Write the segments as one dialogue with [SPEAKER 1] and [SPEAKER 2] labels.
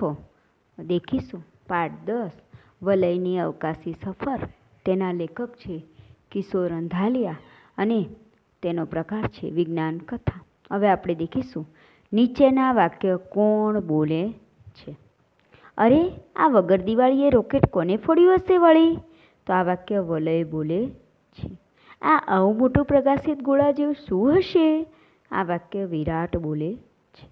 [SPEAKER 1] ચોથો દેખીશું પાઠ 10 વલયની અવકાશી સફર. તેના લેખક છે કિશોર અંધાલિયા અને તેનો પ્રકાર છે વિજ્ઞાન કથા. હવે આપણે દેખીશું નીચેના વાક્ય કોણ બોલે છે. અરે, આ વગર દિવાળીએ રોકેટ કોને ફોડ્યું હશે વળી? તો આ વાક્ય વલય બોલે છે. આ આવું મોટું પ્રકાશિત ગોળા જેવું શું હશે? આ વાક્ય વિરાટ બોલે છે.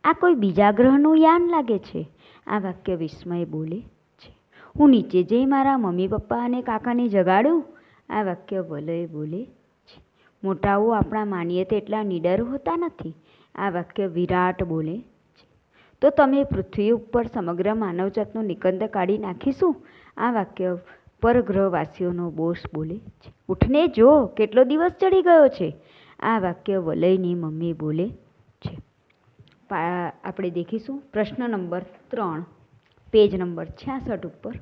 [SPEAKER 1] આ કોઈ બીજા ગ્રહનું યાન લાગે છે. આ વાક્ય વિસ્મય બોલે છે. હું નીચે જઈ મારા મમ્મી પપ્પા અને કાકાને જગાડું. આ વાક્ય વલય બોલે છે. મોટાઓ આપણા માનીએ તેટલા નીડર હોતા નથી. આ વાક્ય વિરાટ બોલે છે. તો તમે પૃથ્વી ઉપર સમગ્ર માનવજાતનો નિકંદ કાઢી નાખીશું. આ વાક્ય પરગ્રહવાસીઓનો બોસ બોલે છે. ઉઠને જો, કેટલો દિવસ ચડી ગયો છે. આ વાક્ય વલયની મમ્મી બોલે છે. આપણે દેખીશું પ્રશ્ન નંબર 3 પેજ નંબર 66 ઉપર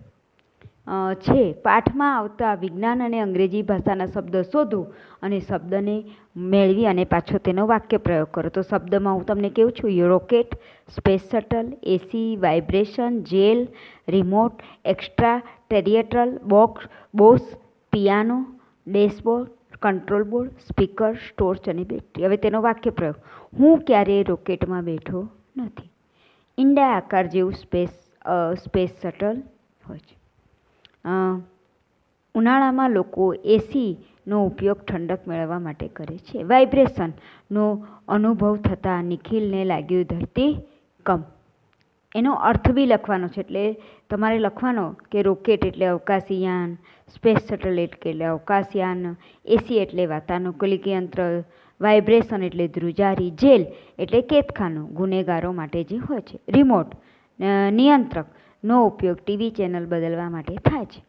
[SPEAKER 1] છે. પાઠમાં આવતા વિજ્ઞાન અને અંગ્રેજી ભાષાના શબ્દ શોધો અને શબ્દને મેળવી અને પાછો તેનો વાક્ય પ્રયોગ કરો. તો શબ્દમાં હું તમને કેવું છું: rocket, space shuttle, AC, vibration, jail, remote, extra territorial, boss, piano, dashboard, control board, speaker, torch અને બેટરી. હવે તેનો વાક્ય પ્રયોગ: હું ક્યારેય રોકેટમાં બેઠો નથી. ઈંડા આકાર જેવું સ્પેસ શટલ હોય છે. ઉનાળામાં લોકો એસીનો ઉપયોગ ઠંડક મેળવવા માટે કરે છે. વાઇબ્રેશનનો અનુભવ થતાં નિખિલને લાગ્યું ધરતી કંપ. એનો અર્થ બી લખવાનો છે. એટલે તમારે લખવાનો કે રોકેટ એટલે અવકાશીયાન, સ્પેસ શટલ એટલે અવકાશયાન, એસી એટલે વાતાનુકૂલિત યંત્ર, વાઇબ્રેશન એટલે ધ્રુજારી, જેલ એટલે કેદખાનું ગુનેગારો માટે જે હોય છે, રિમોટ નિયંત્રકનો ઉપયોગ ટીવી ચેનલ બદલવા માટે થાય છે.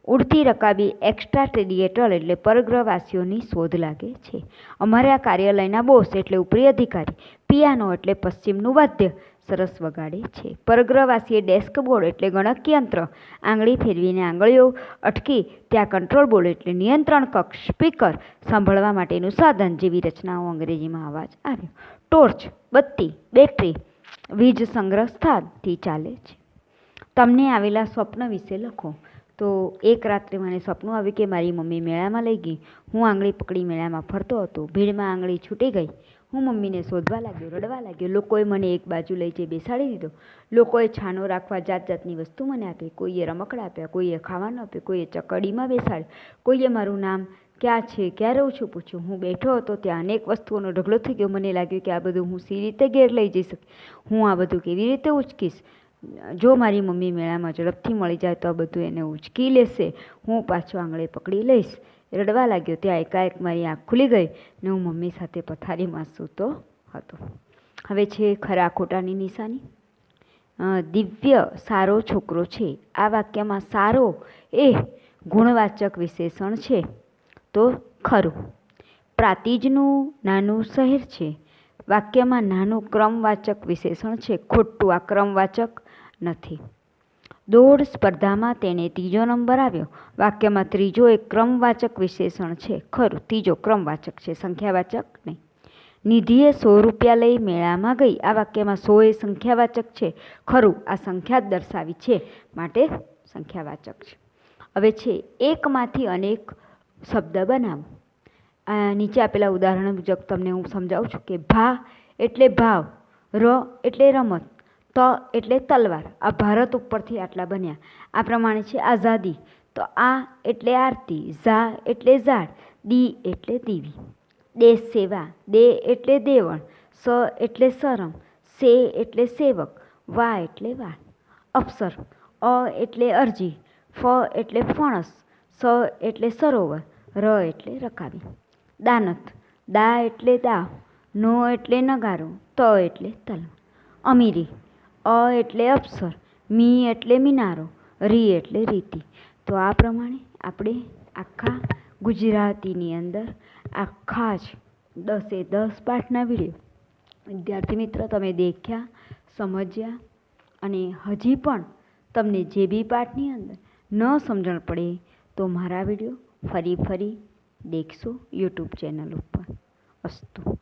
[SPEAKER 1] ઉડતી રકાબી એક્સ્ટ્રા ટેરિટરલ એટલે પરગ્રહવાસીઓની શોધ લાગે છે. અમારા કાર્યાલયના બોસ એટલે ઉપરી અધિકારી. પિયાનો એટલે પશ્ચિમનું વાદ્ય સરસ વગાડે છે. પરગ્રહવાસીએ ડેસ્કબોર્ડ એટલે ગણક યંત્ર. આંગળી ફેરવીને આંગળીઓ અટકી ત્યાં કંટ્રોલ બોર્ડ એટલે નિયંત્રણ કક્ષ. સ્પીકર સાંભળવા માટેનું સાધન જેવી રચનાઓ અંગ્રેજીમાં અવાજ આવ્યો. ટોર્ચ બત્તી, બેટરી વીજ સંગ્રહ સ્થાનથી ચાલે છે. તમને આવેલા સ્વપ્ન વિશે લખો. તો એક રાત્રે મને સપનું આવ્યું કે મારી મમ્મી મેળામાં લઈ ગઈ. હું આંગળી પકડી મેળામાં ફરતો હતો. ભીડમાં આંગળી છૂટી ગઈ. હું મમ્મીને શોધવા લાગ્યો, રડવા લાગ્યો. લોકોએ મને એક બાજુ લઈ જઈ બેસાડી દીધો. લોકોએ છાનો રાખવા જાત જાતની વસ્તુ મને આપી. કોઈએ રમકડા આપ્યા, કોઈએ ખાવાનું આપ્યું, કોઈએ ચકડીમાં બેસાડ્યું, કોઈએ મારું નામ ક્યાં છે, ક્યાં રહું છું પૂછ્યું. હું બેઠો હતો ત્યાં અનેક વસ્તુઓનો ઢગલો થઈ ગયો. મને લાગ્યું કે આ બધું હું સી રીતે ઘેર લઈ જઈ શકીશ. હું આ બધું કેવી રીતે ઉચકીશ? જો મારી મમ્મી મેળામાં ઝડપથી મળી જાય તો આ બધું એને ઉચકી લેશે. હું પાછો આંગળી પકડી લઈશ. રડવા લાગ્યો. ત્યાં એકાએક મારી આંખ ખુલી ગઈ ને હું મમ્મી સાથે પથારીમાં સૂતો હતો. હવે છે ખરા ખોટાની નિશાની. દિવ્ય સારો છોકરો છે. આ વાક્યમાં સારો એ ગુણવાચક વિશેષણ છે તો ખરું. પ્રાતિજનું નાનું શહેર છે. વાક્યમાં નાનું ક્રમવાચક વિશેષણ છે. ખોટું, આ ક્રમવાચક નથી. દોડ સ્પર્ધામાં તેને 3જો નંબર આવ્યો. વાક્યમાં ત્રીજો એક ક્રમવાચક વિશેષણ છે. ખરું, ત્રીજો ક્રમવાચક છે, સંખ્યાવાચક નહીં. નિધિએ 100 રૂપિયા લઈ મેળામાં ગઈ. આ વાક્યમાં 100 એ સંખ્યાવાચક છે. ખરું, આ સંખ્યા જ દર્શાવી છે માટે સંખ્યાવાચક છે. હવે છે એકમાંથી અનેક શબ્દ બનાવો. નીચે આપેલા ઉદાહરણ મુજબ તમને હું સમજાવું છું કે ભા એટલે ભાવ, ર એટલે રમત, ત એટલે તલવાર. આ ભારત ઉપરથી આટલા બન્યા. આ પ્રમાણે છે આઝાદી. તો આ એટલે આરતી, ઝા એટલે ઝાડ, દી એટલે દીવી. દેશ સેવા, દે એટલે દેવણ, સ એટલે સરમ, સે એટલે સેવક, વા એટલે વાળ. અપ્સર, અ એટલે અરજી, ફ એટલે ફણસ, સ એટલે સરોવર, ર એટલે રકાબી. દાનત, દા એટલે દાવ, નો એટલે નગારો, ત એટલે તલવાર. અમીરી, અ એટલે અપ્સર, મી એટલે મિનારો, રી એટલે રીતિ. તો આ પ્રમાણે આપણે આખા ગુજરાતીની અંદર આખા જ 10 પાઠના વિડીયો વિદ્યાર્થી મિત્ર તમે દેખ્યા, સમજ્યા અને હજી પણ તમને જે બી પાઠની અંદર ન સમજણ પડે તો મારા વિડીયો ફરી દેખશો યુટ્યુબ ચેનલ ઉપર. અસ્તુ.